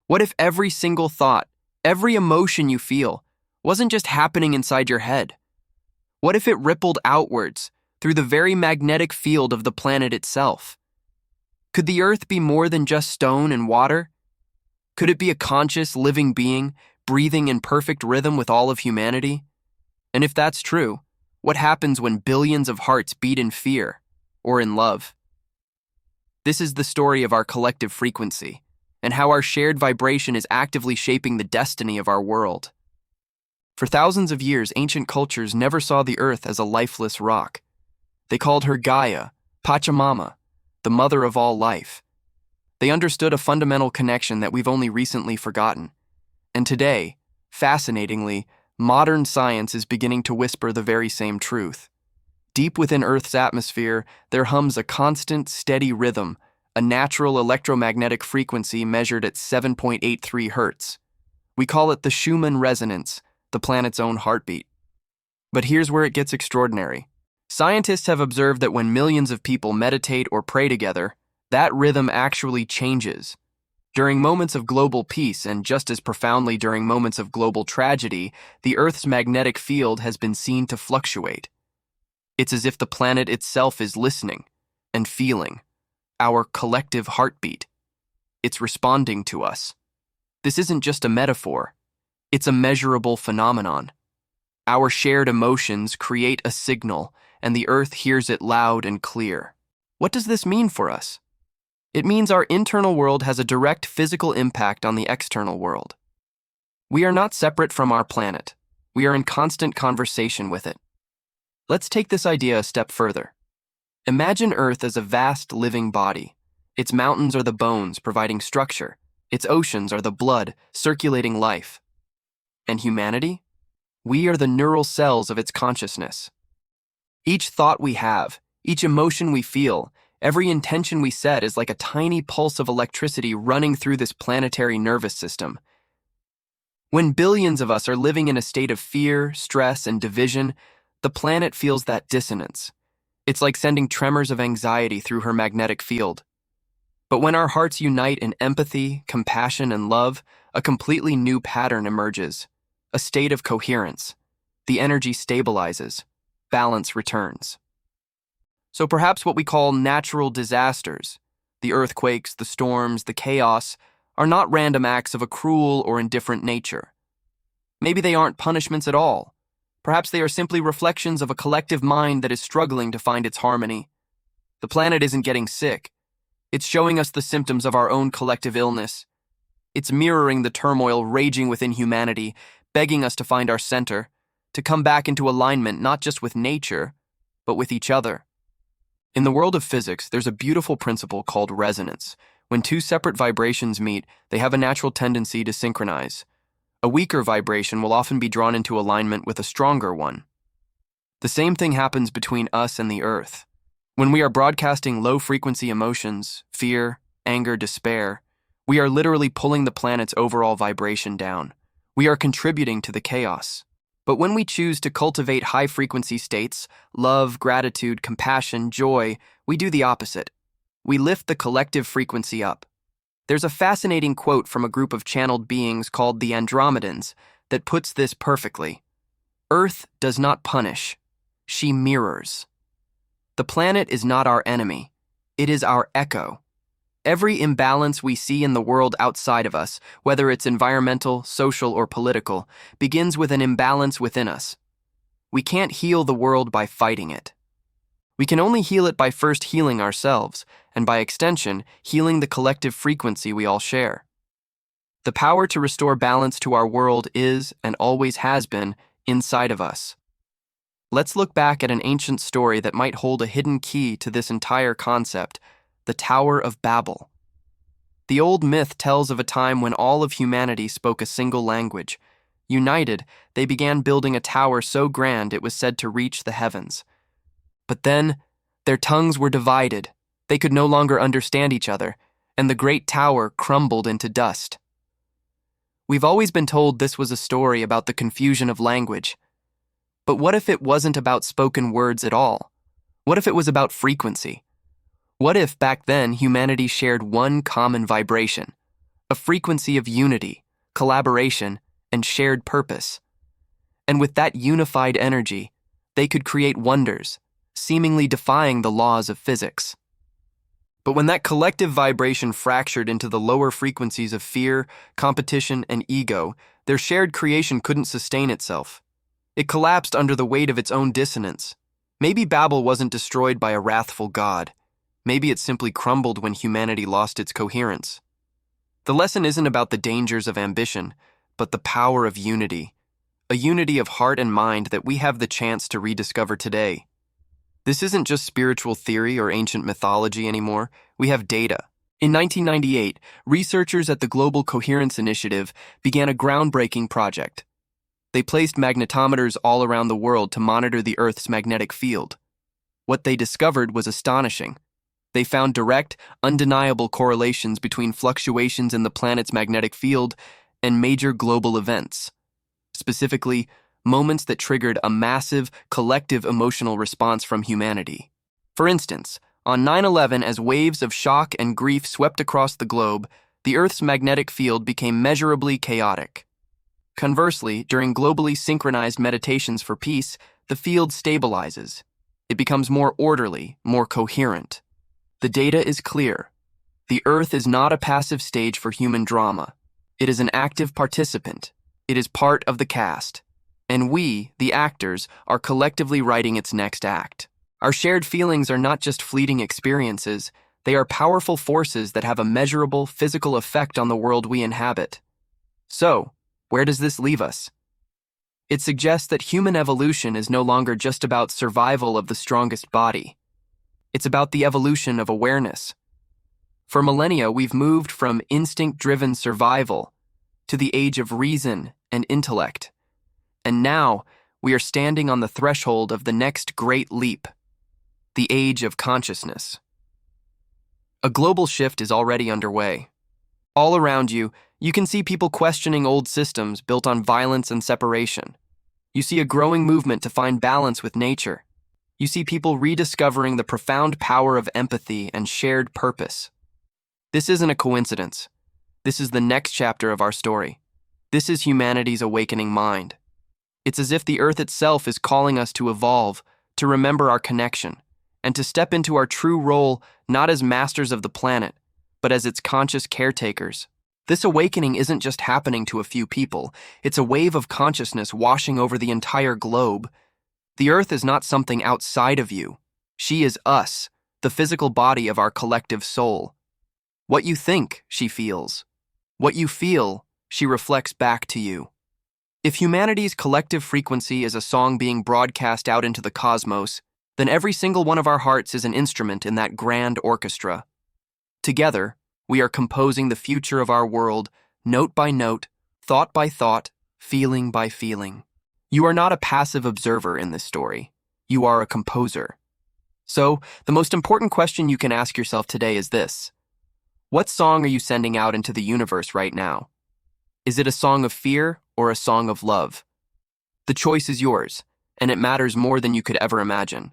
What if every single thought, every emotion you feel, wasn't just happening inside your head? What if it rippled outwards through the very magnetic field of the planet itself? Could the Earth be more than just stone and water? Could it be a conscious, living being, breathing in perfect rhythm with all of humanity? And if that's true, what happens when billions of hearts beat in fear or in love? This is the story of our collective frequency, and how our shared vibration is actively shaping the destiny of our world. For thousands of years, ancient cultures never saw the Earth as a lifeless rock. They called her Gaia, Pachamama, the mother of all life. They understood a fundamental connection that we've only recently forgotten. And today, fascinatingly, modern science is beginning to whisper the very same truth. Deep within Earth's atmosphere, there hums a constant, steady rhythm, a natural electromagnetic frequency measured at 7.83 hertz. We call it the Schumann Resonance, the planet's own heartbeat. But here's where it gets extraordinary. Scientists have observed that when millions of people meditate or pray together, that rhythm actually changes. During moments of global peace, and just as profoundly during moments of global tragedy, the Earth's magnetic field has been seen to fluctuate. It's as if the planet itself is listening and feeling our collective heartbeat. It's responding to us. This isn't just a metaphor. It's a measurable phenomenon. Our shared emotions create a signal, and the Earth hears it loud and clear. What does this mean for us? It means our internal world has a direct physical impact on the external world. We are not separate from our planet. We are in constant conversation with it. Let's take this idea a step further. Imagine Earth as a vast living body. Its mountains are the bones providing structure. Its oceans are the blood circulating life. And humanity? We are the neural cells of its consciousness. Each thought we have, each emotion we feel, every intention we set is like a tiny pulse of electricity running through this planetary nervous system. When billions of us are living in a state of fear, stress, and division, the planet feels that dissonance. It's like sending tremors of anxiety through her magnetic field. But when our hearts unite in empathy, compassion, and love, a completely new pattern emerges. A state of coherence. The energy stabilizes. Balance returns. So perhaps what we call natural disasters, the earthquakes, the storms, the chaos, are not random acts of a cruel or indifferent nature. Maybe they aren't punishments at all. Perhaps they are simply reflections of a collective mind that is struggling to find its harmony. The planet isn't getting sick. It's showing us the symptoms of our own collective illness. It's mirroring the turmoil raging within humanity, begging us to find our center, to come back into alignment not just with nature, but with each other. In the world of physics, there's a beautiful principle called resonance. When two separate vibrations meet, they have a natural tendency to synchronize. A weaker vibration will often be drawn into alignment with a stronger one. The same thing happens between us and the Earth. When we are broadcasting low-frequency emotions, fear, anger, despair, we are literally pulling the planet's overall vibration down. We are contributing to the chaos. But when we choose to cultivate high-frequency states, love, gratitude, compassion, joy, we do the opposite. We lift the collective frequency up. There's a fascinating quote from a group of channeled beings called the Andromedans that puts this perfectly. Earth does not punish. She mirrors. The planet is not our enemy. It is our echo. Every imbalance we see in the world outside of us, whether it's environmental, social, or political, begins with an imbalance within us. We can't heal the world by fighting it. We can only heal it by first healing ourselves, and by extension, healing the collective frequency we all share. The power to restore balance to our world is, and always has been, inside of us. Let's look back at an ancient story that might hold a hidden key to this entire concept, the Tower of Babel. The old myth tells of a time when all of humanity spoke a single language. United, they began building a tower so grand it was said to reach the heavens. But then, their tongues were divided. They could no longer understand each other, and the great tower crumbled into dust. We've always been told this was a story about the confusion of language. But what if it wasn't about spoken words at all? What if it was about frequency? What if, back then, humanity shared one common vibration? a frequency of unity, collaboration, and shared purpose. And with that unified energy, they could create wonders, seemingly defying the laws of physics. But when that collective vibration fractured into the lower frequencies of fear, competition, and ego, their shared creation couldn't sustain itself. It collapsed under the weight of its own dissonance. Maybe Babel wasn't destroyed by a wrathful God. Maybe it simply crumbled when humanity lost its coherence. The lesson isn't about the dangers of ambition, but the power of unity. A unity of heart and mind that we have the chance to rediscover today. This isn't just spiritual theory or ancient mythology anymore. We have data. In 1998, researchers at the Global Coherence Initiative began a groundbreaking project. They placed magnetometers all around the world to monitor the Earth's magnetic field. What they discovered was astonishing. They found direct, undeniable correlations between fluctuations in the planet's magnetic field and major global events. Specifically, moments that triggered a massive, collective emotional response from humanity. For instance, on 9/11, as waves of shock and grief swept across the globe, the Earth's magnetic field became measurably chaotic. Conversely, during globally synchronized meditations for peace, the field stabilizes. It becomes more orderly, more coherent. The data is clear. The Earth is not a passive stage for human drama. It is an active participant. It is part of the cast. And we, the actors, are collectively writing its next act. Our shared feelings are not just fleeting experiences, they are powerful forces that have a measurable physical effect on the world we inhabit. So, where does this leave us? It suggests that human evolution is no longer just about survival of the strongest body. It's about the evolution of awareness. For millennia, we've moved from instinct-driven survival to the age of reason and intellect. And now, we are standing on the threshold of the next great leap, the age of consciousness. A global shift is already underway. All around you, you can see people questioning old systems built on violence and separation. You see a growing movement to find balance with nature. You see people rediscovering the profound power of empathy and shared purpose. This isn't a coincidence. This is the next chapter of our story. This is humanity's awakening mind. It's as if the Earth itself is calling us to evolve, to remember our connection, and to step into our true role not as masters of the planet, but as its conscious caretakers. This awakening isn't just happening to a few people. It's a wave of consciousness washing over the entire globe. The Earth is not something outside of you. She is us, the physical body of our collective soul. What you think, she feels. What you feel, she reflects back to you. If humanity's collective frequency is a song being broadcast out into the cosmos, then every single one of our hearts is an instrument in that grand orchestra. Together, we are composing the future of our world, note by note, thought by thought, feeling by feeling. You are not a passive observer in this story. You are a composer. So, the most important question you can ask yourself today is this. What song are you sending out into the universe right now? Is it a song of fear or a song of love? The choice is yours, and it matters more than you could ever imagine.